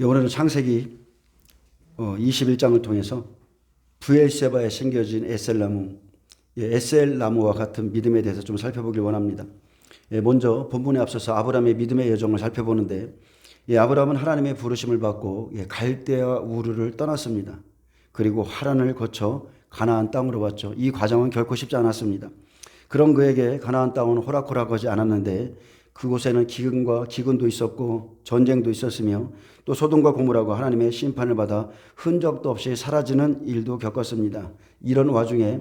오늘은 창세기 21장을 통해서 브엘세바에 심겨진 에셀나무, 에셀나무와 같은 믿음에 대해서 좀 살펴보길 원합니다. 먼저 본문에 앞서서 아브라함의 믿음의 여정을 살펴보는데, 아브라함은 하나님의 부르심을 받고 갈대아 우르를 떠났습니다. 그리고 하란을 거쳐 가나안 땅으로 왔죠. 이 과정은 결코 쉽지 않았습니다. 그런 그에게 가나안 땅은 호락호락하지 않았는데, 그곳에는 기근도 있었고 전쟁도 있었으며 또 소돔과 고모라가 하나님의 심판을 받아 흔적도 없이 사라지는 일도 겪었습니다. 이런 와중에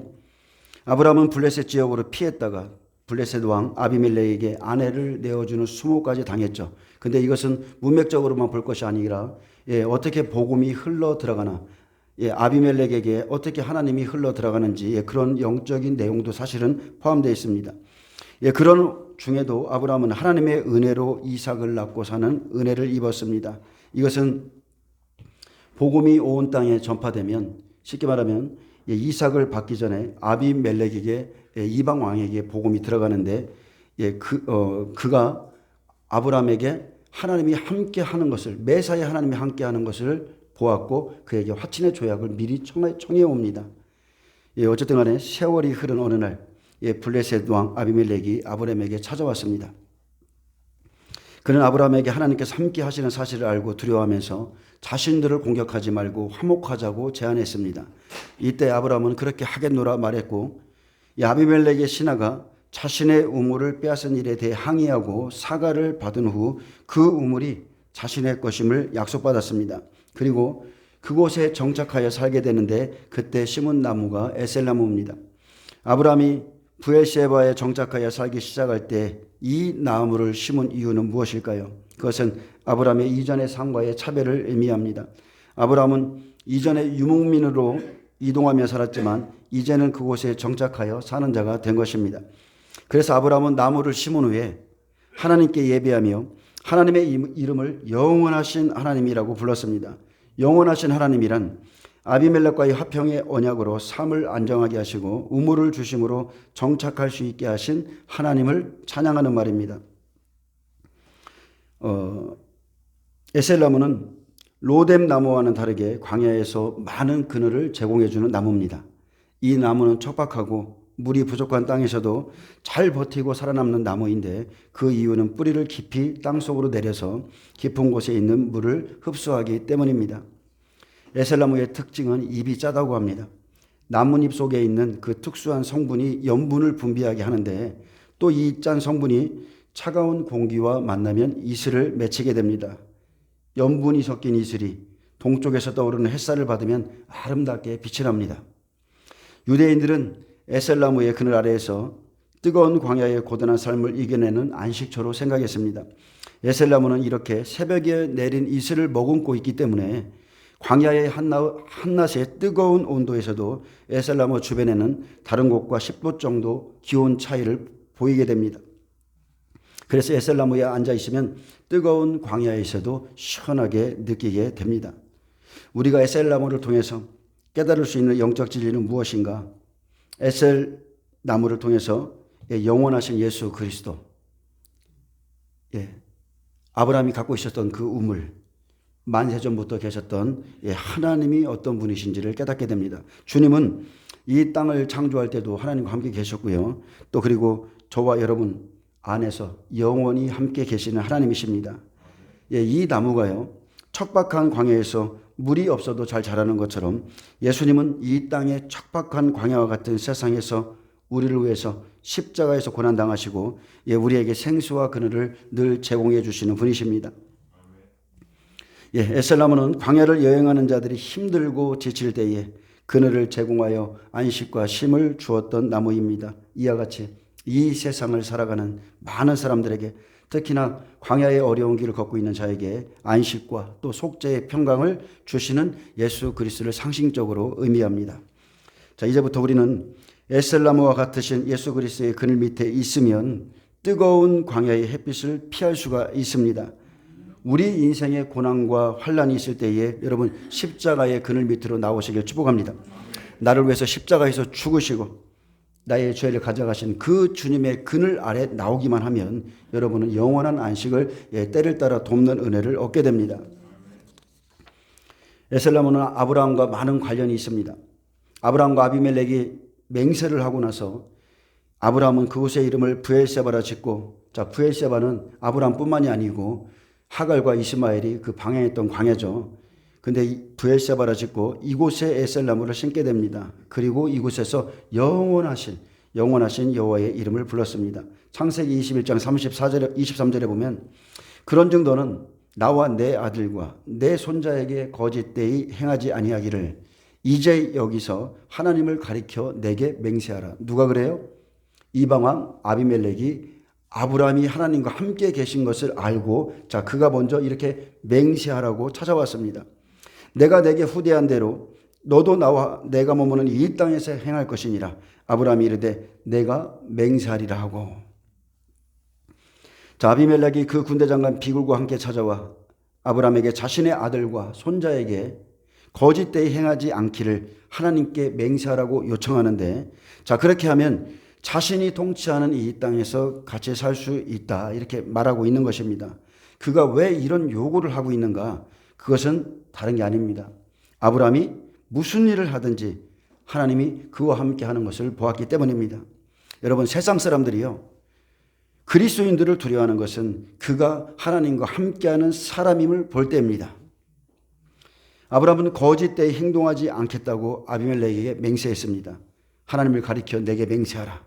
아브라함은 블레셋 지역으로 피했다가 블레셋 왕 아비멜렉에게 아내를 내어주는 수모까지 당했죠. 근데 이것은 문맥적으로만 볼 것이 아니라 어떻게 복음이 흘러 들어가나, 아비멜렉에게 어떻게 하나님이 흘러 들어가는지 그런 영적인 내용도 사실은 포함되어 있습니다. 그런 중에도 아브라함은 하나님의 은혜로 이삭을 낳고 사는 은혜를 입었습니다. 이것은 복음이 온 땅에 전파되면, 쉽게 말하면 이삭을 받기 전에 아비멜렉에게, 이방 왕에게 복음이 들어가는데, 그가 아브라함에게 하나님이 함께 하는 것을, 매사에 하나님이 함께 하는 것을 보았고 그에게 화친의 조약을 미리 청해 옵니다. 어쨌든 간에 세월이 흐른 어느 날 블레셋 왕 아비멜렉이 아브라함에게 찾아왔습니다. 그는 아브라함에게 하나님께서 함께 하시는 사실을 알고 두려워하면서 자신들을 공격하지 말고 화목하자고 제안했습니다. 이때 아브라함은 그렇게 하겠노라 말했고, 아비멜렉의 신하가 자신의 우물을 빼앗은 일에 대해 항의하고 사과를 받은 후 그 우물이 자신의 것임을 약속받았습니다. 그리고 그곳에 정착하여 살게 되는데, 그때 심은 나무가 에셀나무입니다. 아브라함이 브엘세바에 정착하여 살기 시작할 때 이 나무를 심은 이유는 무엇일까요? 그것은 아브라함의 이전의 삶과의 차별을 의미합니다. 아브라함은 이전에 유목민으로 이동하며 살았지만 이제는 그곳에 정착하여 사는 자가 된 것입니다. 그래서 아브라함은 나무를 심은 후에 하나님께 예배하며 하나님의 이름을 영원하신 하나님이라고 불렀습니다. 영원하신 하나님이란 아비멜렉과의 화평의 언약으로 삶을 안정하게 하시고 우물을 주심으로 정착할 수 있게 하신 하나님을 찬양하는 말입니다. 에셀나무는 로뎀 나무와는 다르게 광야에서 많은 그늘을 제공해주는 나무입니다. 이 나무는 척박하고 물이 부족한 땅에서도 잘 버티고 살아남는 나무인데, 그 이유는 뿌리를 깊이 땅속으로 내려서 깊은 곳에 있는 물을 흡수하기 때문입니다. 에셀나무의 특징은 잎이 짜다고 합니다. 나뭇잎 속에 있는 그 특수한 성분이 염분을 분비하게 하는데, 또 이 짠 성분이 차가운 공기와 만나면 이슬을 맺히게 됩니다. 염분이 섞인 이슬이 동쪽에서 떠오르는 햇살을 받으면 아름답게 빛이 납니다. 유대인들은 에셀나무의 그늘 아래에서 뜨거운 광야의 고단한 삶을 이겨내는 안식처로 생각했습니다. 에셀나무는 이렇게 새벽에 내린 이슬을 머금고 있기 때문에 광야의 한낮의 뜨거운 온도에서도 에셀나무 주변에는 다른 곳과 10도 정도 기온 차이를 보이게 됩니다. 그래서 에셀나무에 앉아 있으면 뜨거운 광야에서도 시원하게 느끼게 됩니다. 우리가 에셀나무를 통해서 깨달을 수 있는 영적 진리는 무엇인가? 에셀나무를 통해서 영원하신 예수 그리스도, 아브라함이 갖고 있었던 그 우물, 만세전부터 계셨던 하나님이 어떤 분이신지를 깨닫게 됩니다. 주님은 이 땅을 창조할 때도 하나님과 함께 계셨고요. 또 그리고 저와 여러분 안에서 영원히 함께 계시는 하나님이십니다. 이 나무가요, 척박한 광야에서 물이 없어도 잘 자라는 것처럼 예수님은 이 땅의 척박한 광야와 같은 세상에서 우리를 위해서 십자가에서 고난당하시고 우리에게 생수와 그늘을 늘 제공해 주시는 분이십니다. 에셀나무는 광야를 여행하는 자들이 힘들고 지칠 때에 그늘을 제공하여 안식과 쉼을 주었던 나무입니다. 이와 같이 이 세상을 살아가는 많은 사람들에게, 특히나 광야의 어려운 길을 걷고 있는 자에게 안식과 또 속죄의 평강을 주시는 예수 그리스도를 상징적으로 의미합니다. 자, 이제부터 우리는 에셀나무와 같으신 예수 그리스도의 그늘 밑에 있으면 뜨거운 광야의 햇빛을 피할 수가 있습니다. 우리 인생의 고난과 환란이 있을 때에 여러분 십자가의 그늘 밑으로 나오시길 축복합니다. 나를 위해서 십자가에서 죽으시고 나의 죄를 가져가신 그 주님의 그늘 아래 나오기만 하면 여러분은 영원한 안식을 때를 따라 돕는 은혜를 얻게 됩니다. 에셀나무는 아브라함과 많은 관련이 있습니다. 아브라함과 아비멜렉이 맹세를 하고 나서 아브라함은 그곳의 이름을 브엘세바라 짓고, 자, 브엘세바는 아브라함뿐만이 아니고 하갈과 이스마엘이 그 방해했던 광야죠. 근데 브엘세바라 짓고 이곳에 에셀나무를 심게 됩니다. 그리고 이곳에서 영원하신 여호와의 이름을 불렀습니다. 창세기 21장 34절에 23절에 보면 그런즉 너는 나와 내 아들과 내 손자에게 거짓되이 행하지 아니하기를 이제 여기서 하나님을 가리켜 내게 맹세하라. 누가 그래요? 이방왕 아비멜렉이 아브라함이 하나님과 함께 계신 것을 알고, 자, 그가 먼저 이렇게 맹세하라고 찾아왔습니다. 내가 내게 후대한 대로 너도 나와 내가 머무는 이 땅에서 행할 것이니라. 아브라함이 이르되 내가 맹세하리라 하고, 자, 아비멜렉이 그 군대 장관 비굴과 함께 찾아와 아브라함에게 자신의 아들과 손자에게 거짓되이 행하지 않기를 하나님께 맹세하라고 요청하는데, 자, 그렇게 하면 자신이 통치하는 이 땅에서 같이 살 수 있다, 이렇게 말하고 있는 것입니다. 그가 왜 이런 요구를 하고 있는가? 그것은 다른 게 아닙니다. 아브라함이 무슨 일을 하든지 하나님이 그와 함께 하는 것을 보았기 때문입니다. 여러분, 세상 사람들이요, 그리스도인들을 두려워하는 것은 그가 하나님과 함께하는 사람임을 볼 때입니다. 아브라함은 거짓되이 행동하지 않겠다고 아비멜렉에게 맹세했습니다. 하나님을 가리켜 내게 맹세하라.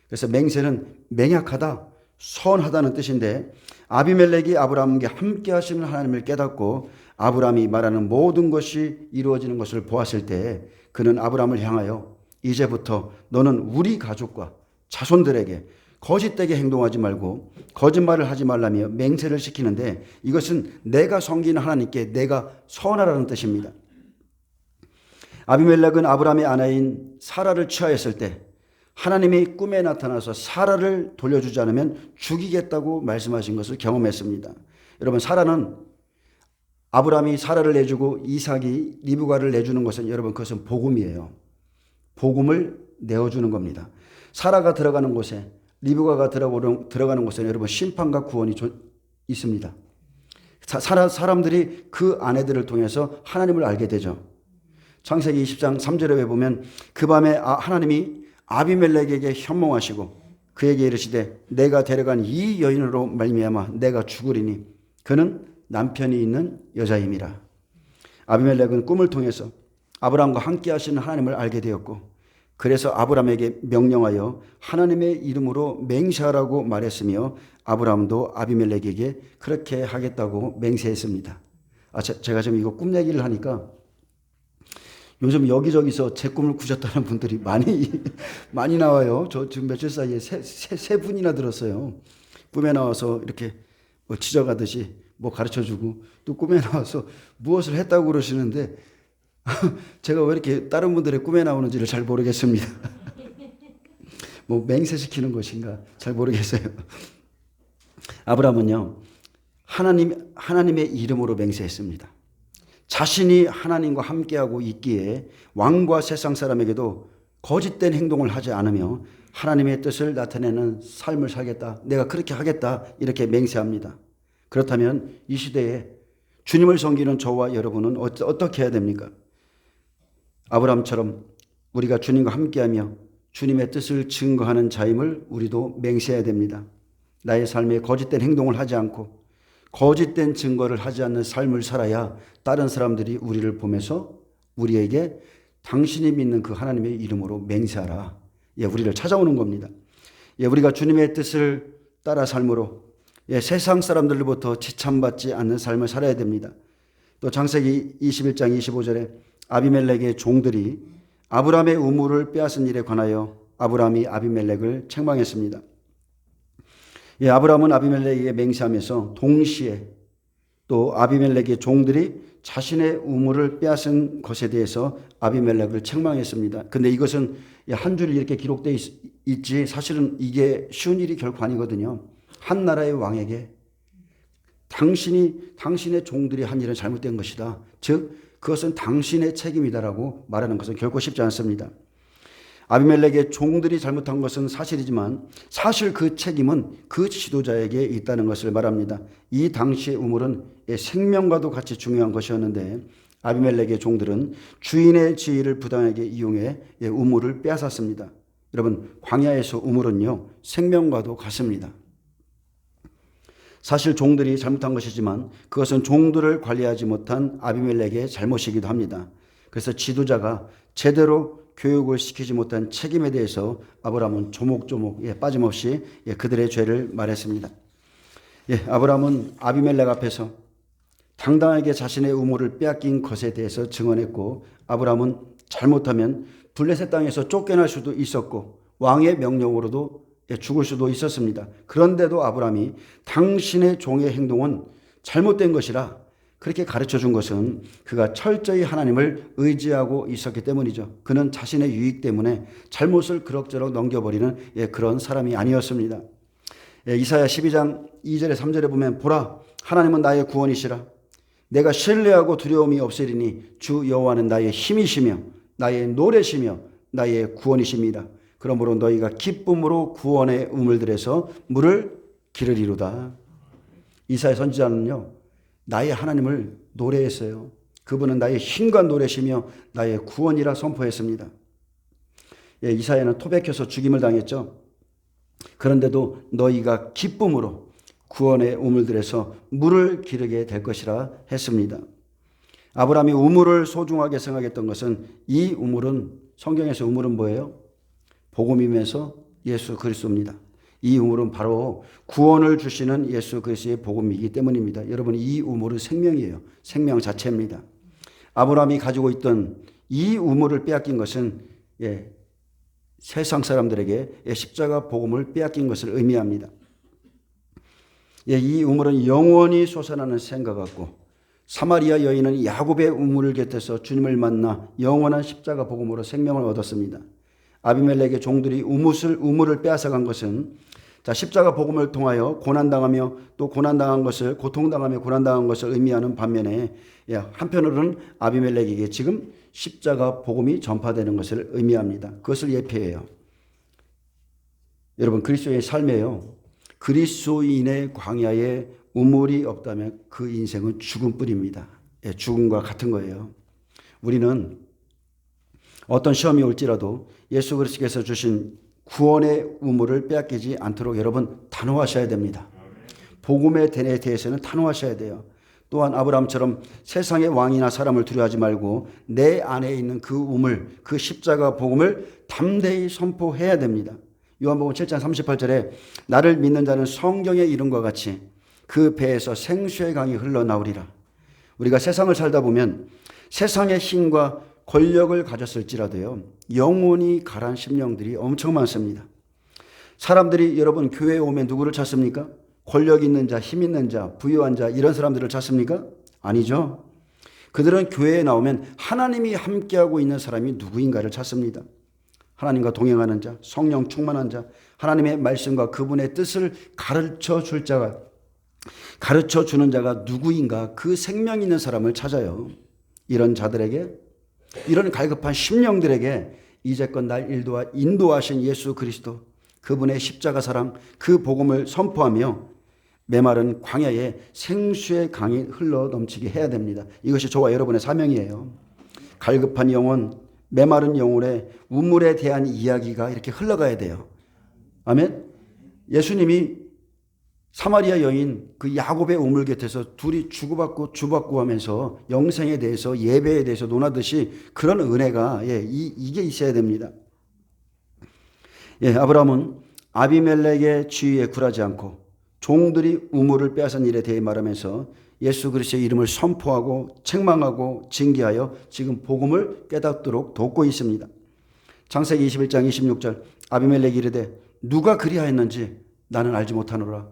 그래서 맹세는 맹약하다, 선하다는 뜻인데, 아비멜렉이 아브라함과 함께 하시는 하나님을 깨닫고 아브라함이 말하는 모든 것이 이루어지는 것을 보았을 때 그는 아브라함을 향하여 이제부터 너는 우리 가족과 자손들에게 거짓되게 행동하지 말고 거짓말을 하지 말라며 맹세를 시키는데, 이것은 내가 섬기는 하나님께 내가 선하라는 뜻입니다. 아비멜렉은 아브라함의 아내인 사라를 취하였을 때 하나님이 꿈에 나타나서 사라를 돌려주지 않으면 죽이겠다고 말씀하신 것을 경험했습니다. 여러분, 사라는 아브라함이 사라를 내주고 이삭이 리브가를 내주는 것은, 여러분, 그것은 복음이에요. 복음을 내어주는 겁니다. 사라가 들어가는 곳에, 리브가가 들어가는 곳에 여러분 심판과 구원이 있습니다. 사람들이 그 아내들을 통해서 하나님을 알게 되죠. 창세기 20장 3절에 보면 그 밤에 하나님이 아비멜렉에게 현몽하시고 그에게 이르시되 내가 데려간 이 여인으로 말미암아 내가 죽으리니 그는 남편이 있는 여자임이라. 아비멜렉은 꿈을 통해서 아브라함과 함께 하시는 하나님을 알게 되었고, 그래서 아브라함에게 명령하여 하나님의 이름으로 맹세하라고 말했으며 아브라함도 아비멜렉에게 그렇게 하겠다고 맹세했습니다. 제가 지금 이거 꿈 얘기를 하니까 요즘 여기저기서 제 꿈을 꾸셨다는 분들이 많이 나와요. 저 지금 며칠 사이에 세 분이나 들었어요. 꿈에 나와서 이렇게 뭐 지져가듯이 뭐 가르쳐주고, 또 꿈에 나와서 무엇을 했다고 그러시는데 제가 왜 이렇게 다른 분들의 꿈에 나오는지를 잘 모르겠습니다. 뭐 맹세시키는 것인가 잘 모르겠어요. 아브라함은요, 하나님의 이름으로 맹세했습니다. 자신이 하나님과 함께하고 있기에 왕과 세상 사람에게도 거짓된 행동을 하지 않으며 하나님의 뜻을 나타내는 삶을 살겠다, 내가 그렇게 하겠다, 이렇게 맹세합니다. 그렇다면 이 시대에 주님을 섬기는 저와 여러분은 어떻게 해야 됩니까? 아브라함처럼 우리가 주님과 함께하며 주님의 뜻을 증거하는 자임을 우리도 맹세해야 됩니다. 나의 삶에 거짓된 행동을 하지 않고 거짓된 증거를 하지 않는 삶을 살아야 다른 사람들이 우리를 보면서 우리에게 당신이 믿는 그 하나님의 이름으로 맹세하라, 우리를 찾아오는 겁니다. 우리가 주님의 뜻을 따라 삶으로 세상 사람들로부터 지참받지 않는 삶을 살아야 됩니다. 또 창세기 21장 25절에 아비멜렉의 종들이 아브라함의 우물을 빼앗은 일에 관하여 아브라함이 아비멜렉을 책망했습니다. 아브라함은 아비멜렉에게 맹세하면서 동시에 또 아비멜렉의 종들이 자신의 우물을 빼앗은 것에 대해서 아비멜렉을 책망했습니다. 근데 이것은 한 줄이 이렇게 기록되어 있지 사실은 이게 쉬운 일이 결코 아니거든요. 한 나라의 왕에게 당신의 종들이 한 일은 잘못된 것이다, 즉 그것은 당신의 책임이다라고 말하는 것은 결코 쉽지 않습니다. 아비멜렉의 종들이 잘못한 것은 사실이지만 사실 그 책임은 그 지도자에게 있다는 것을 말합니다. 이 당시의 우물은 생명과도 같이 중요한 것이었는데 아비멜렉의 종들은 주인의 지위를 부당하게 이용해 우물을 빼앗았습니다. 여러분, 광야에서 우물은요, 생명과도 같습니다. 사실 종들이 잘못한 것이지만 그것은 종들을 관리하지 못한 아비멜렉의 잘못이기도 합니다. 그래서 지도자가 제대로 교육을 시키지 못한 책임에 대해서 아브라함은 조목조목 빠짐없이 그들의 죄를 말했습니다. 아브라함은 아비멜렉 앞에서 당당하게 자신의 우물을 빼앗긴 것에 대해서 증언했고, 아브라함은 잘못하면 블레셋 땅에서 쫓겨날 수도 있었고 왕의 명령으로도 죽을 수도 있었습니다. 그런데도 아브라함이 당신의 종의 행동은 잘못된 것이라 그렇게 가르쳐 준 것은 그가 철저히 하나님을 의지하고 있었기 때문이죠. 그는 자신의 유익 때문에 잘못을 그럭저럭 넘겨버리는 그런 사람이 아니었습니다. 이사야 12장 2절에 3절에 보면, 보라, 하나님은 나의 구원이시라. 내가 신뢰하고 두려움이 없으리니 주 여호와는 나의 힘이시며 나의 노래시며 나의 구원이십니다. 그러므로 너희가 기쁨으로 구원의 우물들에서 물을 기르리로다. 이사야 선지자는요, 나의 하나님을 노래했어요. 그분은 나의 힘과 노래시며 나의 구원이라 선포했습니다. 이사야는 토백혀서 죽임을 당했죠. 그런데도 너희가 기쁨으로 구원의 우물들에서 물을 기르게 될 것이라 했습니다. 아브라함이 우물을 소중하게 생각했던 것은, 이 우물은, 성경에서 우물은 뭐예요? 복음이면서 예수 그리스도입니다. 이 우물은 바로 구원을 주시는 예수 그리스도의 복음이기 때문입니다. 여러분, 이 우물은 생명이에요. 생명 자체입니다. 아브라함이 가지고 있던 이 우물을 빼앗긴 것은 세상 사람들에게 십자가 복음을 빼앗긴 것을 의미합니다. 이 우물은 영원히 솟아나는 생과 같고, 사마리아 여인은 야곱의 우물을 곁에서 주님을 만나 영원한 십자가 복음으로 생명을 얻었습니다. 아비멜렉의 종들이 우물을 빼앗아간 것은 십자가 복음을 통하여 고난당하며 또 고난당한 것을, 고통당하며 고난당한 것을 의미하는 반면에, 한편으로는 아비멜렉에게 지금 십자가 복음이 전파되는 것을 의미합니다. 그것을 예표해요. 여러분, 그리스도의 삶에요, 그리스도인의 광야에 우물이 없다면 그 인생은 죽음뿐입니다. 죽음과 같은 거예요. 우리는 어떤 시험이 올지라도 예수 그리스도께서 주신 구원의 우물을 빼앗기지 않도록 여러분 단호하셔야 됩니다. 복음에 대해서는 단호하셔야 돼요. 또한 아브라함처럼 세상의 왕이나 사람을 두려워하지 말고 내 안에 있는 그 우물, 그 십자가 복음을 담대히 선포해야 됩니다. 요한복음 7장 38절에 나를 믿는 자는 성경의 이름과 같이 그 배에서 생수의 강이 흘러나오리라. 우리가 세상을 살다 보면 세상의 힘과 권력을 가졌을지라도요, 영혼이 가란 심령들이 엄청 많습니다. 사람들이 여러분 교회에 오면 누구를 찾습니까? 권력 있는 자, 힘 있는 자, 부유한 자, 이런 사람들을 찾습니까? 아니죠. 그들은 교회에 나오면 하나님이 함께하고 있는 사람이 누구인가를 찾습니다. 하나님과 동행하는 자, 성령 충만한 자, 하나님의 말씀과 그분의 뜻을 가르쳐 줄 자가, 가르쳐 주는 자가 누구인가, 그 생명 있는 사람을 찾아요. 이런 자들에게, 이런 갈급한 심령들에게 이제껏 날 인도하신 예수 그리스도, 그분의 십자가 사랑, 그 복음을 선포하며 메마른 광야에 생수의 강이 흘러 넘치게 해야 됩니다. 이것이 저와 여러분의 사명이에요. 갈급한 영혼, 메마른 영혼의 우물에 대한 이야기가 이렇게 흘러가야 돼요. 아멘. 예수님이 사마리아 여인 그 야곱의 우물 곁에서 둘이 주고받고 하면서 영생에 대해서, 예배에 대해서 논하듯이 그런 은혜가 이게 있어야 됩니다. 아브라함은 아비멜렉의 지위에 굴하지 않고 종들이 우물을 빼앗은 일에 대해 말하면서 예수 그리스도의 이름을 선포하고 책망하고 징계하여 지금 복음을 깨닫도록 돕고 있습니다. 창세기 21장 26절, 아비멜렉이 이르되 누가 그리하였는지 나는 알지 못하노라.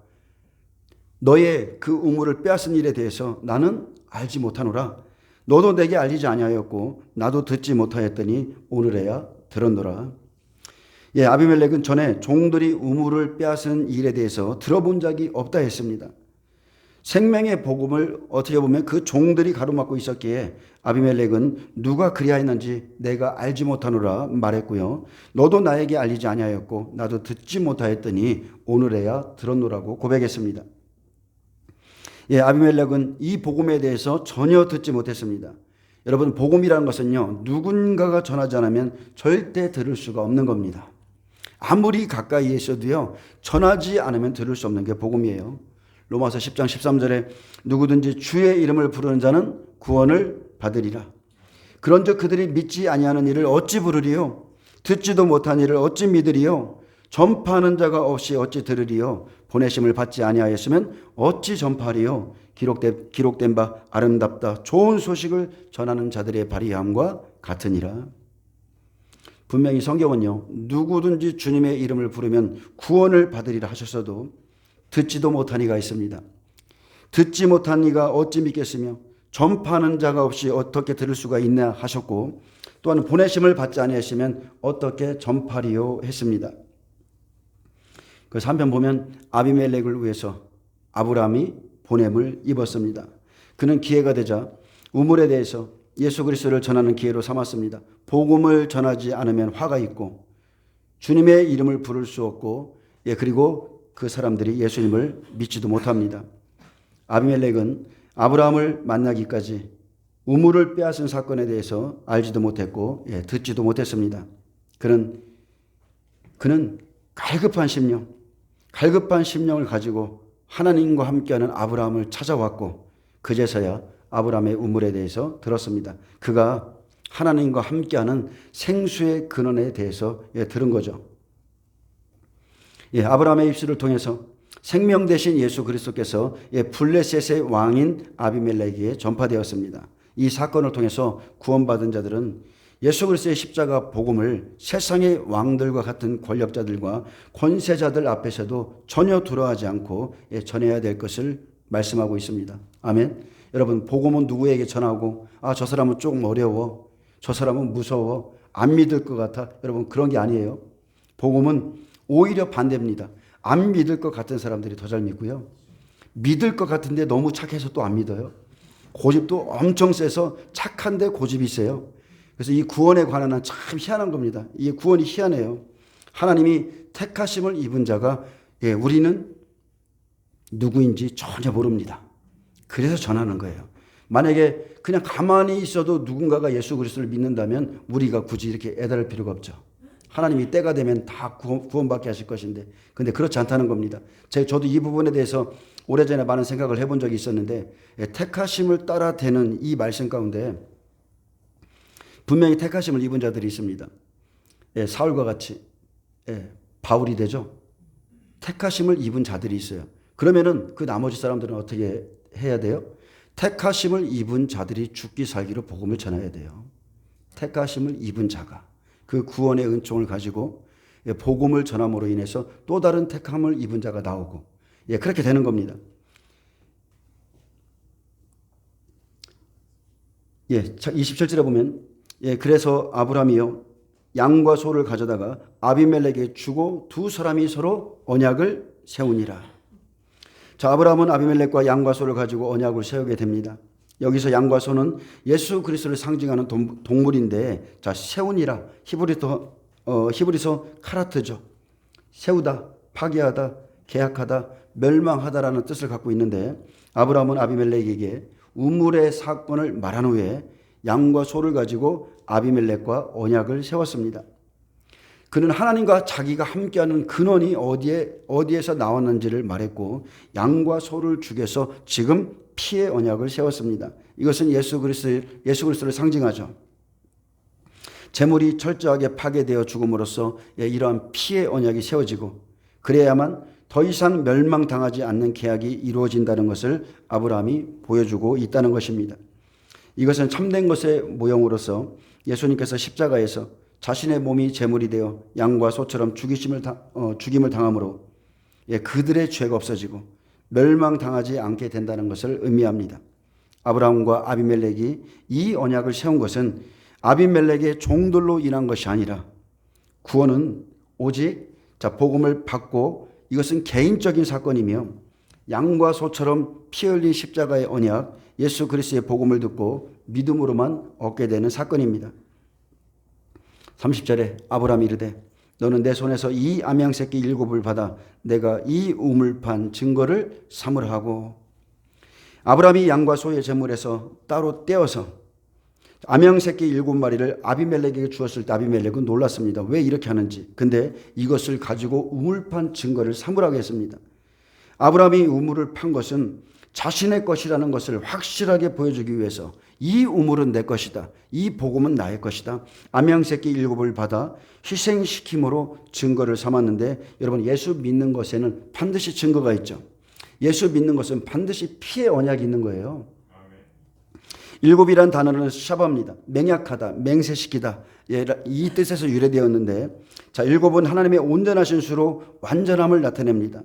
너의 그 우물을 빼앗은 일에 대해서 나는 알지 못하노라. 너도 내게 알리지 아니하였고 나도 듣지 못하였더니 오늘에야 들었노라. 아비멜렉은 전에 종들이 우물을 빼앗은 일에 대해서 들어본 적이 없다 했습니다. 생명의 복음을 어떻게 보면 그 종들이 가로막고 있었기에 아비멜렉은 누가 그리하였는지 내가 알지 못하노라 말했고요. 너도 나에게 알리지 아니하였고 나도 듣지 못하였더니 오늘에야 들었노라고 고백했습니다. 아비멜렉은 이 복음에 대해서 전혀 듣지 못했습니다. 여러분, 복음이라는 것은요, 누군가가 전하지 않으면 절대 들을 수가 없는 겁니다. 아무리 가까이에 있어도요, 전하지 않으면 들을 수 없는 게 복음이에요. 로마서 10장 13절에 누구든지 주의 이름을 부르는 자는 구원을 받으리라. 그런즉 그들이 믿지 아니하는 일을 어찌 부르리요? 듣지도 못한 일을 어찌 믿으리요? 전파하는 자가 없이 어찌 들으리요? 보내심을 받지 아니하였으면 어찌 전파하리요? 기록된 바 아름답다 좋은 소식을 전하는 자들의 발의함과 같으니라. 분명히 성경은요, 누구든지 주님의 이름을 부르면 구원을 받으리라 하셨어도 듣지도 못한 이가 있습니다. 듣지 못한 이가 어찌 믿겠으며 전파하는 자가 없이 어떻게 들을 수가 있나 하셨고, 또한 보내심을 받지 아니하시면 어떻게 전파리요 했습니다. 그래서 한편 보면 아비멜렉을 위해서 아브라함이 보냄을 입었습니다. 그는 기회가 되자 우물에 대해서 예수 그리스도를 전하는 기회로 삼았습니다. 복음을 전하지 않으면 화가 있고 주님의 이름을 부를 수 없고, 그리고 그 사람들이 예수님을 믿지도 못합니다. 아비멜렉은 아브라함을 만나기까지 우물을 빼앗은 사건에 대해서 알지도 못했고, 듣지도 못했습니다. 그는 갈급한 심령을 가지고 하나님과 함께하는 아브라함을 찾아왔고, 그제서야 아브라함의 우물에 대해서 들었습니다. 그가 하나님과 함께하는 생수의 근원에 대해서 들은 거죠. 아브라함의 입술을 통해서 생명 대신 예수 그리스도께서 블레셋의 왕인 아비멜렉에게 전파되었습니다. 이 사건을 통해서 구원받은 자들은 예수 그리스도의 십자가 복음을 세상의 왕들과 같은 권력자들과 권세자들 앞에서도 전혀 두려워하지 않고 전해야 될 것을 말씀하고 있습니다. 아멘. 여러분, 복음은 누구에게 전하고 저 사람은 조금 어려워, 저 사람은 무서워, 안 믿을 것 같아, 여러분, 그런 게 아니에요. 복음은 오히려 반대입니다. 안 믿을 것 같은 사람들이 더 잘 믿고요, 믿을 것 같은데 너무 착해서 또 안 믿어요. 고집도 엄청 세서 착한데 고집이 세요. 그래서 이 구원에 관한 한 참 희한한 겁니다. 이 구원이 희한해요. 하나님이 택하심을 입은 자가 우리는 누구인지 전혀 모릅니다. 그래서 전하는 거예요. 만약에 그냥 가만히 있어도 누군가가 예수 그리스도를 믿는다면 우리가 굳이 이렇게 애달을 필요가 없죠. 하나님이 때가 되면 다 구원받게 하실 것인데, 근데 그렇지 않다는 겁니다. 저도 이 부분에 대해서 오래전에 많은 생각을 해본 적이 있었는데, 택하심을 따라 되는 이 말씀 가운데 분명히 택하심을 입은 자들이 있습니다. 사울과 같이 바울이 되죠. 택하심을 입은 자들이 있어요. 그러면은 그 나머지 사람들은 어떻게 해야 돼요? 택하심을 입은 자들이 죽기 살기로 복음을 전해야 돼요. 택하심을 입은 자가 그 구원의 은총을 가지고 복음을 전함으로 인해서 또 다른 택함을 입은 자가 나오고, 그렇게 되는 겁니다. 27절에 보면 그래서 아브라함이요 양과 소를 가져다가 아비멜렉에게 주고 두 사람이 서로 언약을 세우니라. 자, 아브라함은 아비멜렉과 양과 소를 가지고 언약을 세우게 됩니다. 여기서 양과 소는 예수 그리스도를 상징하는 동물인데, 자, 세우니라, 히브리서 카라트죠. 세우다, 파괴하다, 계약하다, 멸망하다라는 뜻을 갖고 있는데, 아브라함은 아비멜렉에게 우물의 사건을 말한 후에 양과 소를 가지고 아비멜렉과 언약을 세웠습니다. 그는 하나님과 자기가 함께하는 근원이 어디에서 나왔는지를 말했고, 양과 소를 죽여서 지금 피의 언약을 세웠습니다. 이것은 예수 그리스도를 상징하죠. 재물이 철저하게 파괴되어 죽음으로써 이러한 피의 언약이 세워지고, 그래야만 더 이상 멸망당하지 않는 계약이 이루어진다는 것을 아브라함이 보여주고 있다는 것입니다. 이것은 참된 것의 모형으로서 예수님께서 십자가에서 자신의 몸이 제물이 되어 양과 소처럼 죽임을 당함으로 그들의 죄가 없어지고 멸망당하지 않게 된다는 것을 의미합니다. 아브라함과 아비멜렉이 이 언약을 세운 것은 아비멜렉의 종들로 인한 것이 아니라, 구원은 오직 복음을 받고, 이것은 개인적인 사건이며 양과 소처럼 피 흘린 십자가의 언약, 예수 그리스도의 복음을 듣고 믿음으로만 얻게 되는 사건입니다. 30절에 아브라함이 이르되 너는 내 손에서 이 암양새끼 7을 받아 내가 이 우물판 증거를 삼으라 하고, 아브라함이 양과 소의 제물에서 따로 떼어서, 암양새끼 7마리를 아비멜렉에게 주었을 때 아비멜렉은 놀랐습니다. 왜 이렇게 하는지. 근데 이것을 가지고 우물판 증거를 삼으라고 했습니다. 아브라함이 우물을 판 것은 자신의 것이라는 것을 확실하게 보여주기 위해서 이 우물은 내 것이다. 이 복음은 나의 것이다. 암양새끼 7을 받아 희생시킴으로 증거를 삼았는데, 여러분, 예수 믿는 것에는 반드시 증거가 있죠. 예수 믿는 것은 반드시 피의 언약이 있는 거예요. 7이란 단어는 샤바입니다. 맹약하다, 맹세시키다. 이 뜻에서 유래되었는데, 자, 7은 하나님의 온전하신 수로 완전함을 나타냅니다.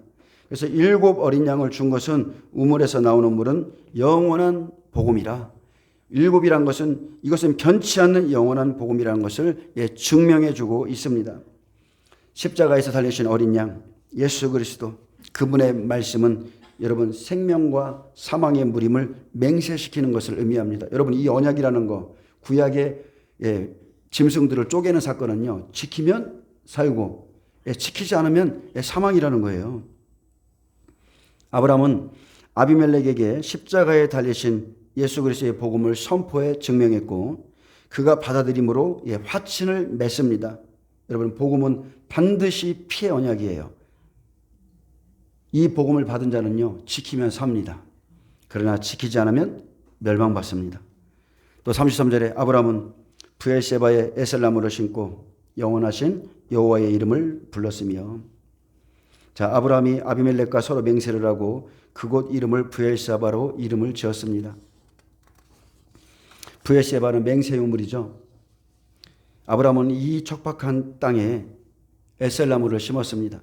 그래서 7 어린 양을 준 것은 우물에서 나오는 물은 영원한 복음이라. 7이란 것은 이것은 변치 않는 영원한 복음이라는 것을 증명해 주고 있습니다. 십자가에서 달리신 어린 양 예수 그리스도, 그분의 말씀은 여러분 생명과 사망의 무림을 맹세시키는 것을 의미합니다. 여러분, 이 언약이라는 거, 구약의 짐승들을 쪼개는 사건은요, 지키면 살고 지키지 않으면 사망이라는 거예요. 아브라함은 아비멜렉에게 십자가에 달리신 예수 그리스도의 복음을 선포해 증명했고, 그가 받아들임으로 화친을 맺습니다. 여러분, 복음은 반드시 피의 언약이에요. 이 복음을 받은 자는요, 지키면 삽니다. 그러나 지키지 않으면 멸망받습니다. 또 33절에 아브라함은 브엘세바에 에셀나무를 심고 영원하신 여호와의 이름을 불렀으며, 자, 아브라함이 아비멜렉과 서로 맹세를 하고 그곳 이름을 브엘세바로 이름을 지었습니다. 브엘세바는 맹세 유물이죠. 아브라함은 이 척박한 땅에 에셀나무를 심었습니다.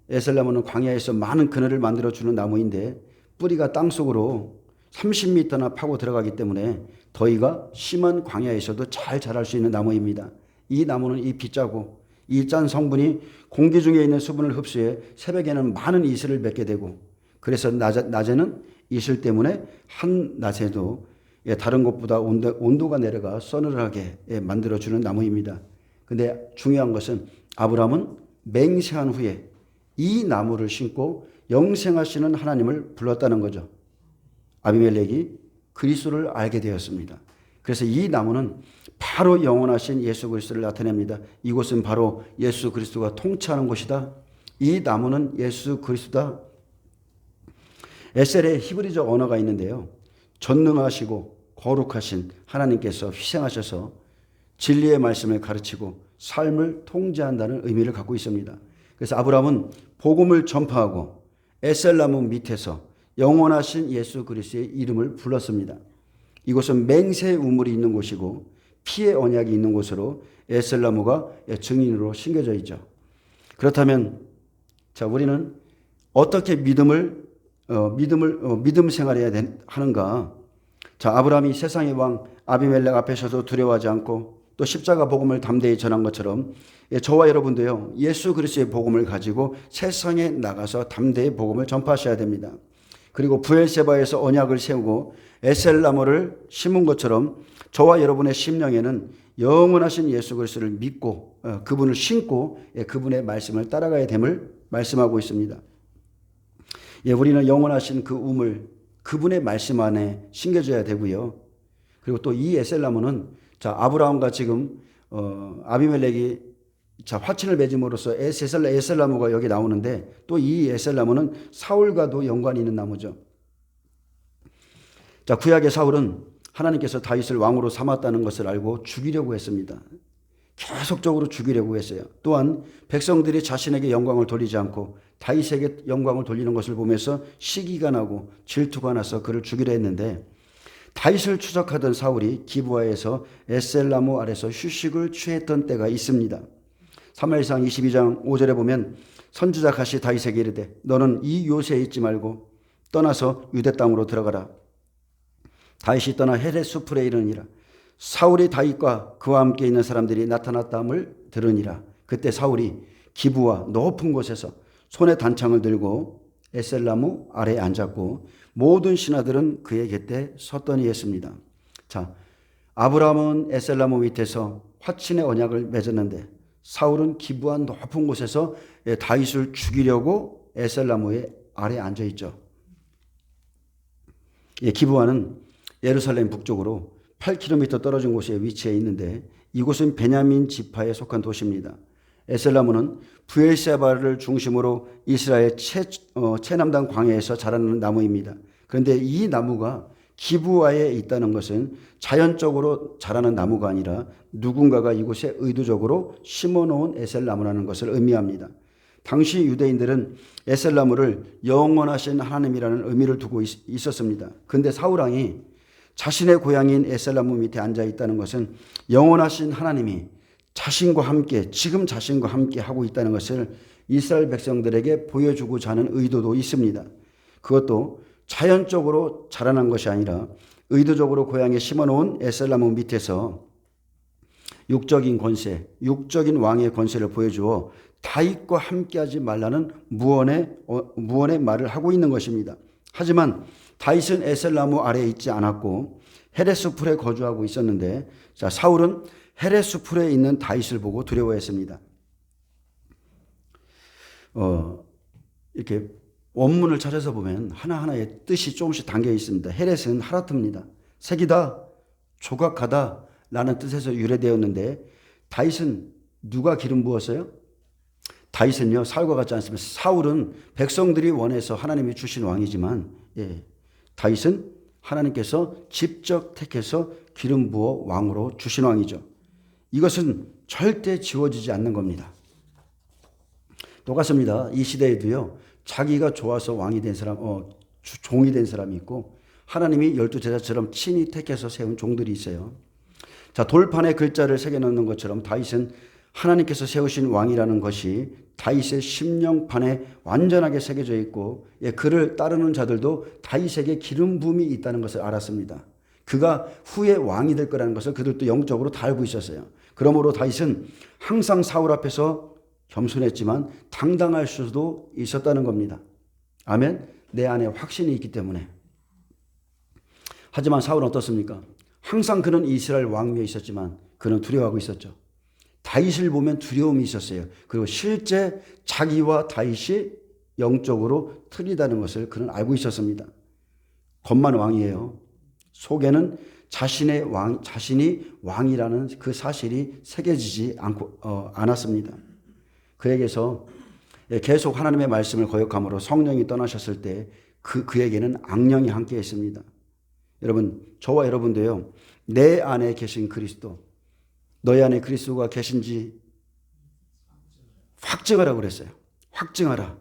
에셀나무는 광야에서 많은 그늘을 만들어주는 나무인데 뿌리가 땅속으로 30m나 파고 들어가기 때문에 더위가 심한 광야에서도 잘 자랄 수 있는 나무입니다. 이 나무는 잎이 짜고 이 짠 성분이 공기 중에 있는 수분을 흡수해 새벽에는 많은 이슬을 맺게 되고, 그래서 낮에는 이슬 때문에 한낮에도 다른 것보다 온도가 내려가 서늘하게 만들어주는 나무입니다. 근데 중요한 것은 아브라함은 맹세한 후에 이 나무를 심고 영생하시는 하나님을 불렀다는 거죠. 아비멜렉이 그리스도를 알게 되었습니다. 그래서 이 나무는 바로 영원하신 예수 그리스도를 나타냅니다. 이곳은 바로 예수 그리스도가 통치하는 곳이다. 이 나무는 예수 그리스도다. 에셀의 히브리적 언어가 있는데요, 전능하시고 거룩하신 하나님께서 희생하셔서 진리의 말씀을 가르치고 삶을 통제한다는 의미를 갖고 있습니다. 그래서 아브라함은 복음을 전파하고 에셀나무 밑에서 영원하신 예수 그리스도의 이름을 불렀습니다. 이곳은 맹세의 우물이 있는 곳이고 피의 언약이 있는 곳으로 에셀나무가 증인으로 심겨져 있죠. 그렇다면 자, 우리는 어떻게 믿음 생활해야 하는가? 자, 아브라함이 세상의 왕 아비멜렉 앞에서도 두려워하지 않고 또 십자가 복음을 담대히 전한 것처럼 저와 여러분도요, 예수 그리스도의 복음을 가지고 세상에 나가서 담대히 복음을 전파하셔야 됩니다. 그리고 브엘세바에서 언약을 세우고 에셀나무를 심은 것처럼 저와 여러분의 심령에는 영원하신 예수 그리스도를 믿고 그분을 신고 그분의 말씀을 따라가야 됨을 말씀하고 있습니다. 우리는 영원하신 그 우물, 그분의 말씀 안에 심겨져야 되고요. 그리고 또 이 에셀나무는 자, 아브라함과 지금 아비멜렉이 자, 화친을 맺음으로써 에셀나무가 여기 나오는데, 또 이 에셀나무는 사울과도 연관이 있는 나무죠. 자, 구약의 사울은 하나님께서 다윗을 왕으로 삼았다는 것을 알고 죽이려고 했습니다. 계속적으로 죽이려고 했어요. 또한 백성들이 자신에게 영광을 돌리지 않고 다윗에게 영광을 돌리는 것을 보면서 시기가 나고 질투가 나서 그를 죽이려 했는데, 다윗을 추적하던 사울이 기브아에서 에셀나무 아래서 휴식을 취했던 때가 있습니다. 사무엘상 22장 5절에 보면 선지자 갓이 다윗에게 이르되 너는 이 요새에 있지 말고 떠나서 유대 땅으로 들어가라. 다윗이 떠나 헤렛 수풀에 이르니라. 사울이 다윗과 그와 함께 있는 사람들이 나타났다함을 들으니라. 그때 사울이 기브아 높은 곳에서 손에 단창을 들고 에셀나무 아래에 앉았고 모든 신하들은 그의 곁에 섰더니 했습니다. 자, 아브라함은 에셀나무 밑에서 화친의 언약을 맺었는데 사울은 기브아 높은 곳에서 다윗을 죽이려고 에셀나무의 아래에 앉아 있죠. 기브아는 예루살렘 북쪽으로 8km 떨어진 곳에 위치해 있는데 이곳은 베냐민 지파에 속한 도시입니다. 에셀나무는 브엘세바를 중심으로 이스라엘 최남단 광야에서 자라는 나무입니다. 그런데 이 나무가 기브아에 있다는 것은 자연적으로 자라는 나무가 아니라 누군가가 이곳에 의도적으로 심어놓은 에셀나무라는 것을 의미합니다. 당시 유대인들은 에셀나무를 영원하신 하나님이라는 의미를 두고 있었습니다. 그런데 사울왕이 자신의 고향인 에셀나무 밑에 앉아 있다는 것은 영원하신 하나님이 자신과 함께, 지금 자신과 함께 하고 있다는 것을 이스라엘 백성들에게 보여주고자 하는 의도도 있습니다. 그것도 자연적으로 자라난 것이 아니라 의도적으로 고향에 심어놓은 에셀나무 밑에서 육적인 권세, 육적인 왕의 권세를 보여주어 다윗과 함께하지 말라는 무언의 말을 하고 있는 것입니다. 하지만 다윗은 에셀나무 아래에 있지 않았고 헤레스 풀에 거주하고 있었는데, 사울은 헤레스 풀에 있는 다윗을 보고 두려워했습니다. 이렇게 원문을 찾아서 보면 하나하나의 뜻이 조금씩 담겨 있습니다. 헤레스는 하라트입니다. 색이다, 조각하다 라는 뜻에서 유래되었는데, 다윗은 누가 기름 부었어요? 다윗은요, 사울과 같지 않습니다. 사울은 백성들이 원해서 하나님이 주신 왕이지만, 다윗은 하나님께서 직접 택해서 기름 부어 왕으로 주신 왕이죠. 이것은 절대 지워지지 않는 겁니다. 똑같습니다. 이 시대에도요, 자기가 좋아서 왕이 된 사람, 종이 된 사람이 있고, 하나님이 12제자처럼 친히 택해서 세운 종들이 있어요. 자, 돌판에 글자를 새겨넣는 것처럼 다윗은 하나님께서 세우신 왕이라는 것이 다윗의 심령판에 완전하게 새겨져 있고, 그를 따르는 자들도 다윗에게 기름 부음이 있다는 것을 알았습니다. 그가 후에 왕이 될 거라는 것을 그들도 영적으로 다 알고 있었어요. 그러므로 다윗은 항상 사울 앞에서 겸손했지만 당당할 수도 있었다는 겁니다. 아멘. 내 안에 확신이 있기 때문에. 하지만 사울은 어떻습니까? 항상 그는 이스라엘 왕 위에 있었지만 그는 두려워하고 있었죠. 다윗을 보면 두려움이 있었어요. 그리고 실제 자기와 다윗이 영적으로 틀리다는 것을 그는 알고 있었습니다. 겉만 왕이에요. 속에는 자신이 왕이라는 그 사실이 새겨지지 않았습니다. 그에게서 계속 하나님의 말씀을 거역함으로 성령이 떠나셨을 때 그에게는 악령이 함께 있습니다. 여러분, 저와 여러분도요, 내 안에 계신 그리스도, 너희 안에 그리스도가 계신지 확증하라고 그랬어요. 확증하라.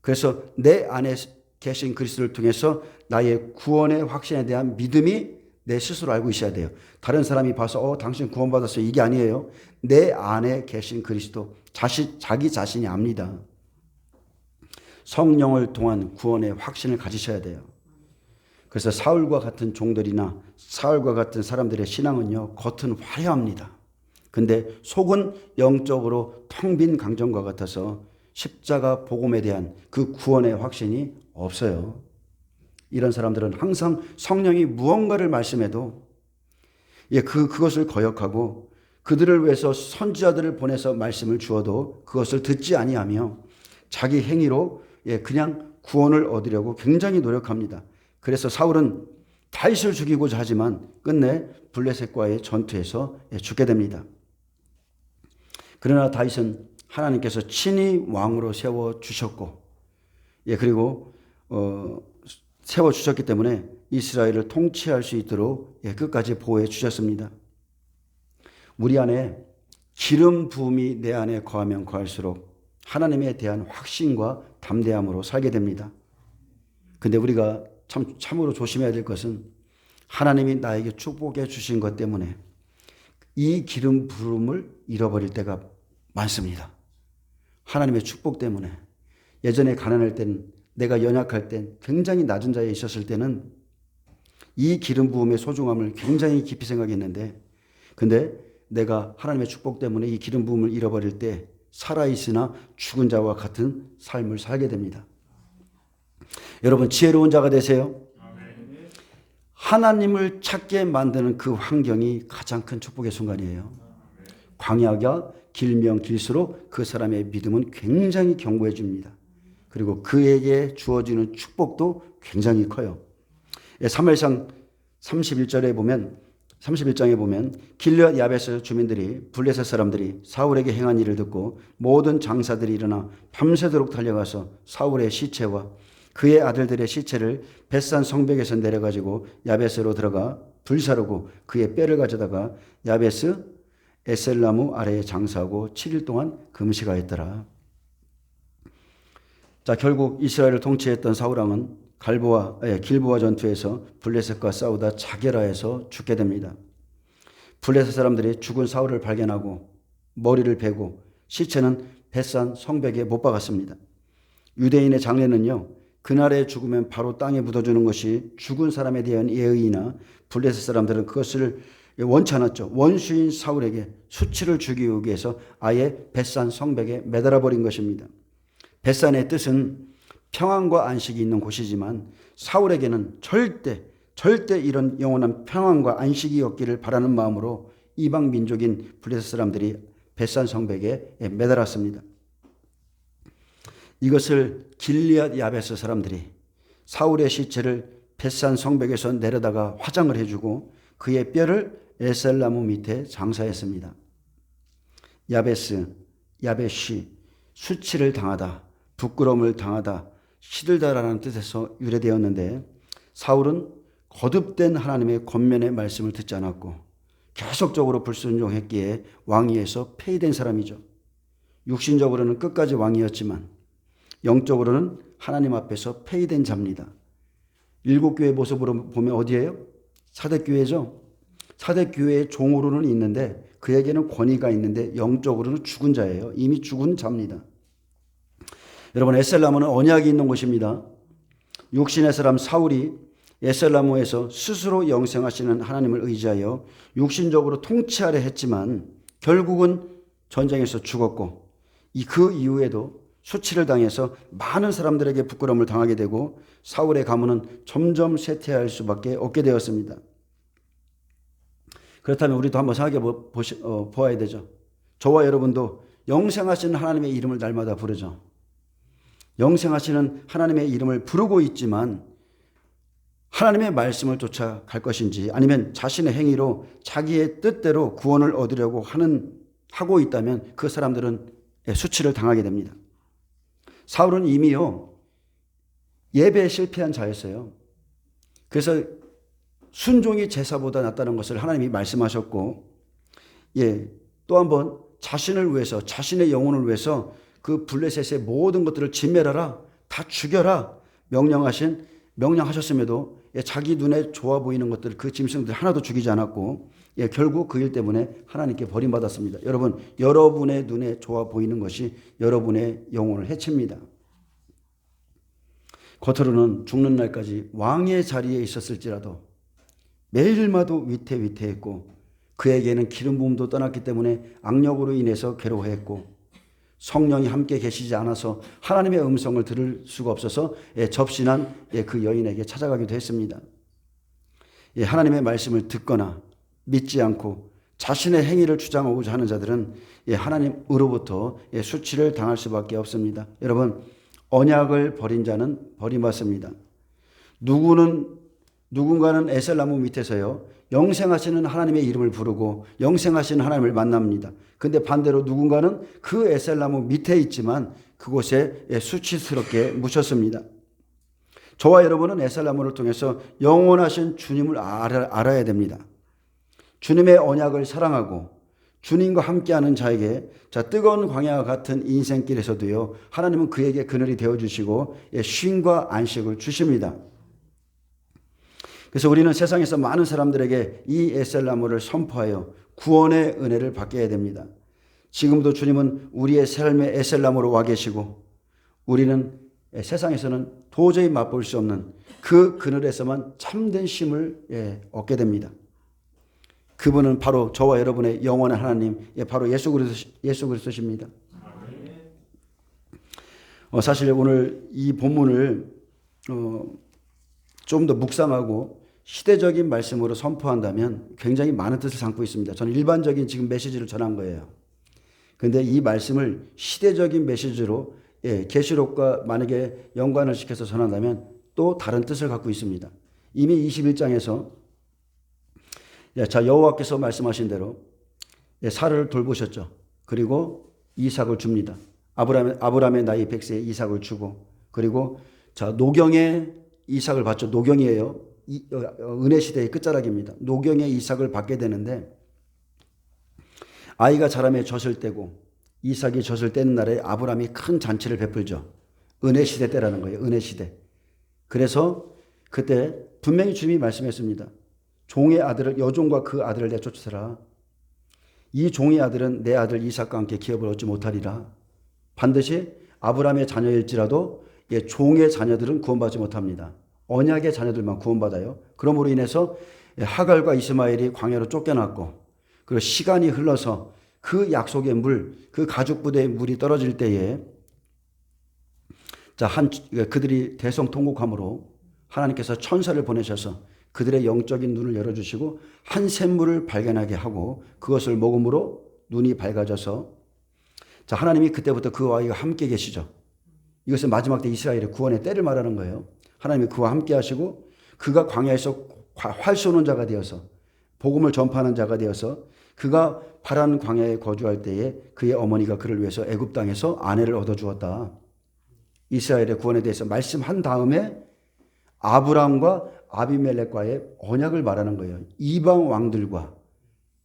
그래서 내 안에 계신 그리스도를 통해서 나의 구원의 확신에 대한 믿음이 내 스스로 알고 있어야 돼요. 다른 사람이 봐서 당신 구원받았어요, 이게 아니에요. 내 안에 계신 그리스도, 자기 자신이 압니다. 성령을 통한 구원의 확신을 가지셔야 돼요. 그래서 사울과 같은 종들이나 사울과 같은 사람들의 신앙은요, 겉은 화려합니다. 근데 속은 영적으로 텅 빈 강정과 같아서 십자가 복음에 대한 그 구원의 확신이 없어요. 이런 사람들은 항상 성령이 무언가를 말씀해도 그것을 거역하고, 그들을 위해서 선지자들을 보내서 말씀을 주어도 그것을 듣지 아니하며 자기 행위로 그냥 구원을 얻으려고 굉장히 노력합니다. 그래서 사울은 다윗을 죽이고자 하지만 끝내 블레셋과의 전투에서 죽게 됩니다. 그러나 다윗은 하나님께서 친히 왕으로 세워주셨고, 그리고 세워주셨기 때문에 이스라엘을 통치할 수 있도록 끝까지 보호해 주셨습니다. 우리 안에 기름 부음이 내 안에 거하면 거할수록 하나님에 대한 확신과 담대함으로 살게 됩니다. 근데 우리가 참으로 조심해야 될 것은 하나님이 나에게 축복해 주신 것 때문에 이 기름 부음을 잃어버릴 때가 많습니다. 하나님의 축복 때문에. 예전에 가난할 땐, 내가 연약할 땐, 굉장히 낮은 자리에 있었을 때는 이 기름 부음의 소중함을 굉장히 깊이 생각했는데, 근데 내가 하나님의 축복 때문에 이 기름 부음을 잃어버릴 때 살아있으나 죽은 자와 같은 삶을 살게 됩니다. 여러분, 지혜로운 자가 되세요. 하나님을 찾게 만드는 그 환경이 가장 큰 축복의 순간이에요. 광야가 길면 길수록 그 사람의 믿음은 굉장히 견고해집니다. 그리고 그에게 주어지는 축복도 굉장히 커요. 사무엘상 31절에 보면 31장에 보면 길르앗 야베스 주민들이 블레셋 사람들이 사울에게 행한 일을 듣고 모든 장사들이 일어나 밤새도록 달려가서 사울의 시체와 그의 아들들의 시체를 벳산 성벽에서 내려가지고 야베스로 들어가 불사르고 그의 뼈를 가져다가 야베스 에셀나무 아래에 장사하고 7일 동안 금식하였더라. 자, 결국 이스라엘을 통치했던 사울왕은 길보아 전투에서 블레셋과 싸우다 자결하여서 죽게 됩니다. 블레셋 사람들이 죽은 사울을 발견하고 머리를 베고 시체는 벳산 성벽에 못 박았습니다. 유대인의 장례는요, 그날의 죽으면 바로 땅에 묻어주는 것이 죽은 사람에 대한 예의이나 블레셋 사람들은 그것을 원치 않았죠. 원수인 사울에게 수치를 주기 위해서 아예 벳산 성벽에 매달아 버린 것입니다. 벳산의 뜻은 평안과 안식이 있는 곳이지만 사울에게는 절대 이런 영원한 평안과 안식이 없기를 바라는 마음으로 이방 민족인 블레셋 사람들이 벳산 성벽에 매달았습니다. 이것을 길르앗 야베스 사람들이 사울의 시체를 벳산 성벽에서 내려다가 화장을 해주고 그의 뼈를 에셀나무 밑에 장사했습니다. 야베시, 수치를 당하다, 부끄러움을 당하다, 시들다라는 뜻에서 유래되었는데 사울은 거듭된 하나님의 권면의 말씀을 듣지 않았고 계속적으로 불순종했기에 왕위에서 폐위된 사람이죠. 육신적으로는 끝까지 왕이었지만 영적으로는 하나님 앞에서 폐위된 자입니다. 일곱 교회 모습으로 보면 어디예요? 사대교회죠. 사대교회의 종으로는 있는데 그에게는 권위가 있는데 영적으로는 죽은 자예요. 이미 죽은 자입니다. 여러분, 에셀나무는 언약이 있는 곳입니다. 육신의 사람 사울이 에셀나무에서 스스로 영생하시는 하나님을 의지하여 육신적으로 통치하려 했지만 결국은 전쟁에서 죽었고 그 이후에도 수치를 당해서 많은 사람들에게 부끄러움을 당하게 되고 사울의 가문은 점점 쇠퇴할 수밖에 없게 되었습니다. 그렇다면 우리도 한번 생각해 보아야 되죠. 저와 여러분도 영생하시는 하나님의 이름을 날마다 부르죠. 영생하시는 하나님의 이름을 부르고 있지만 하나님의 말씀을 쫓아갈 것인지 아니면 자신의 행위로 자기의 뜻대로 구원을 얻으려고 하고 있다면 그 사람들은 수치를 당하게 됩니다. 사울은 이미요 예배에 실패한 자였어요. 그래서 순종이 제사보다 낫다는 것을 하나님이 말씀하셨고, 또 한번 자신을 위해서 자신의 영혼을 위해서 그 블레셋의 모든 것들을 진멸하라, 다 죽여라 명령하셨음에도 자기 눈에 좋아 보이는 것들 그 짐승들 하나도 죽이지 않았고 결국 그 일 때문에 하나님께 버림받았습니다. 여러분, 여러분의 눈에 좋아 보이는 것이 여러분의 영혼을 해칩니다. 겉으로는 죽는 날까지 왕의 자리에 있었을지라도 매일마다 위태위태했고 그에게는 기름 부음도 떠났기 때문에 악력으로 인해서 괴로워했고 성령이 함께 계시지 않아서 하나님의 음성을 들을 수가 없어서 접신한 그 여인에게 찾아가기도 했습니다. 하나님의 말씀을 듣거나 믿지 않고 자신의 행위를 주장하고자 하는 자들은 하나님으로부터 수치를 당할 수밖에 없습니다. 여러분, 언약을 버린 자는 버림받습니다. 누군가는 에셀나무 밑에서요 영생하시는 하나님의 이름을 부르고 영생하시는 하나님을 만납니다. 근데 반대로 누군가는 그 에셀나무 밑에 있지만 그곳에 수치스럽게 묻혔습니다. 저와 여러분은 에셀나무를 통해서 영원하신 주님을 알아야 됩니다. 주님의 언약을 사랑하고 주님과 함께하는 자에게 뜨거운 광야와 같은 인생길에서도요 하나님은 그에게 그늘이 되어주시고 쉼과 안식을 주십니다. 그래서 우리는 세상에서 많은 사람들에게 이 에셀나무를 선포하여 구원의 은혜를 받게 해야 됩니다. 지금도 주님은 우리의 삶의 에셀나무로 와 계시고 우리는 세상에서는 도저히 맛볼 수 없는 그 그늘에서만 참된 쉼을 얻게 됩니다. 그분은 바로 저와 여러분의 영원한 하나님, 바로 예수 그리스도십니다. 사실 오늘 이 본문을 좀 더 묵상하고 시대적인 말씀으로 선포한다면 굉장히 많은 뜻을 담고 있습니다. 저는 일반적인 지금 메시지를 전한 거예요. 그런데 이 말씀을 시대적인 메시지로 계시록과 만약에 연관을 시켜서 전한다면 또 다른 뜻을 갖고 있습니다. 이미 21장에서 예, 자, 여호와께서 말씀하신 대로 사라를 돌보셨죠. 그리고 이삭을 줍니다. 아브라함의 나이 100세에 이삭을 주고, 그리고 자, 노경의 이삭을 받죠. 노경이에요. 은혜 시대의 끝자락입니다. 노경의 이삭을 받게 되는데, 아이가 자라매 젖을 떼고 이삭이 젖을 떼는 날에 아브라함이 큰 잔치를 베풀죠. 은혜 시대 때라는 거예요. 은혜 시대. 그래서 그때 분명히 주님이 말씀했습니다. 종의 아들을, 여종과 그 아들을 내쫓으라. 이 종의 아들은 내 아들 이삭과 함께 기업을 얻지 못하리라. 반드시 아브라함의 자녀일지라도 종의 자녀들은 구원받지 못합니다. 언약의 자녀들만 구원받아요. 그러므로 인해서 하갈과 이스마엘이 광야로 쫓겨났고, 그리고 시간이 흘러서 그 약속의 물, 그 가죽 부대의 물이 떨어질 때에 자, 그들이 대성통곡함으로 하나님께서 천사를 보내셔서 그들의 영적인 눈을 열어주시고 한 샘물을 발견하게 하고 그것을 먹음으로 눈이 밝아져서, 자, 하나님이 그때부터 그 아이가 함께 계시죠. 이것은 마지막 때 이스라엘의 구원의 때를 말하는 거예요. 하나님이 그와 함께 하시고 그가 광야에서 활 쏘는 자가 되어서 복음을 전파하는 자가 되어서 그가 파란 광야에 거주할 때에 그의 어머니가 그를 위해서 애굽 땅에서 아내를 얻어주었다. 이스라엘의 구원에 대해서 말씀한 다음에 아브라함과 아비멜렉과의 언약을 말하는 거예요. 이방 왕들과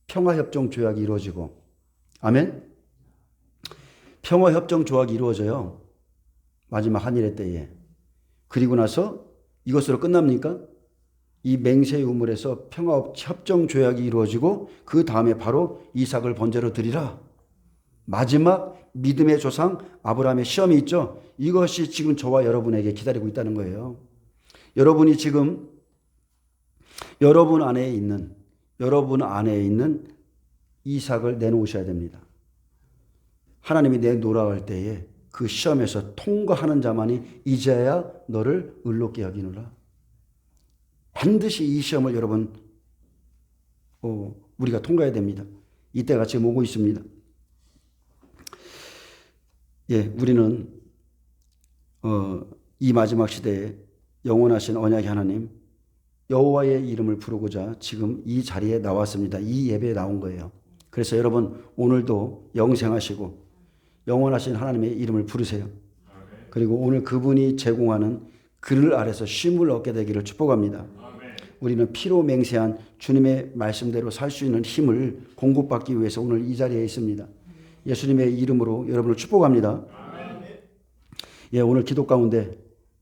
평화협정 조약이 이루어지고, 아멘? 평화협정 조약이 이루어져요. 마지막 한일의 때에. 그리고 나서 이것으로 끝납니까? 이 맹세의 우물에서 평화협정 조약이 이루어지고 그 다음에 바로 이삭을 번제로 드리라. 마지막 믿음의 조상 아브라함의 시험이 있죠. 이것이 지금 저와 여러분에게 기다리고 있다는 거예요. 여러분이 지금 여러분 안에 있는 이삭을 내놓으셔야 됩니다. 하나님이 내놓으라고 할 때에 그 시험에서 통과하는 자만이 이제야 너를 의롭게 여기노라. 반드시 이 시험을 여러분 우리가 통과해야 됩니다. 이때가 지금 오고 있습니다. 예, 우리는 이 마지막 시대에 영원하신 언약의 하나님 여호와의 이름을 부르고자 지금 이 자리에 나왔습니다. 이 예배에 나온 거예요. 그래서 여러분 오늘도 영생하시고 영원하신 하나님의 이름을 부르세요. 그리고 오늘 그분이 제공하는 글 아래서 쉼을 얻게 되기를 축복합니다. 우리는 피로 맹세한 주님의 말씀대로 살 수 있는 힘을 공급받기 위해서 오늘 이 자리에 있습니다. 예수님의 이름으로 여러분을 축복합니다. 예, 오늘 기도 가운데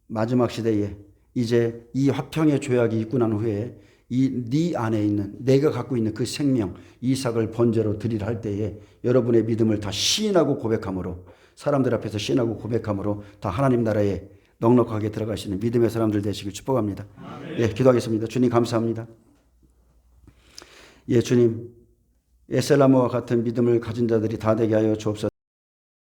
마지막 시대에 이제 이 화평의 조약이 있고 난 후에 네 안에 있는 내가 갖고 있는 그 생명 이삭을 번제로 드리라 할 때에 여러분의 믿음을 다 시인하고 고백함으로, 사람들 앞에서 시인하고 고백함으로 다 하나님 나라에 넉넉하게 들어가시는 믿음의 사람들 되시길 축복합니다. 예, 기도하겠습니다. 주님 감사합니다. 예, 주님 에셀나무와 같은 믿음을 가진 자들이 다 되게 하여 주옵소서.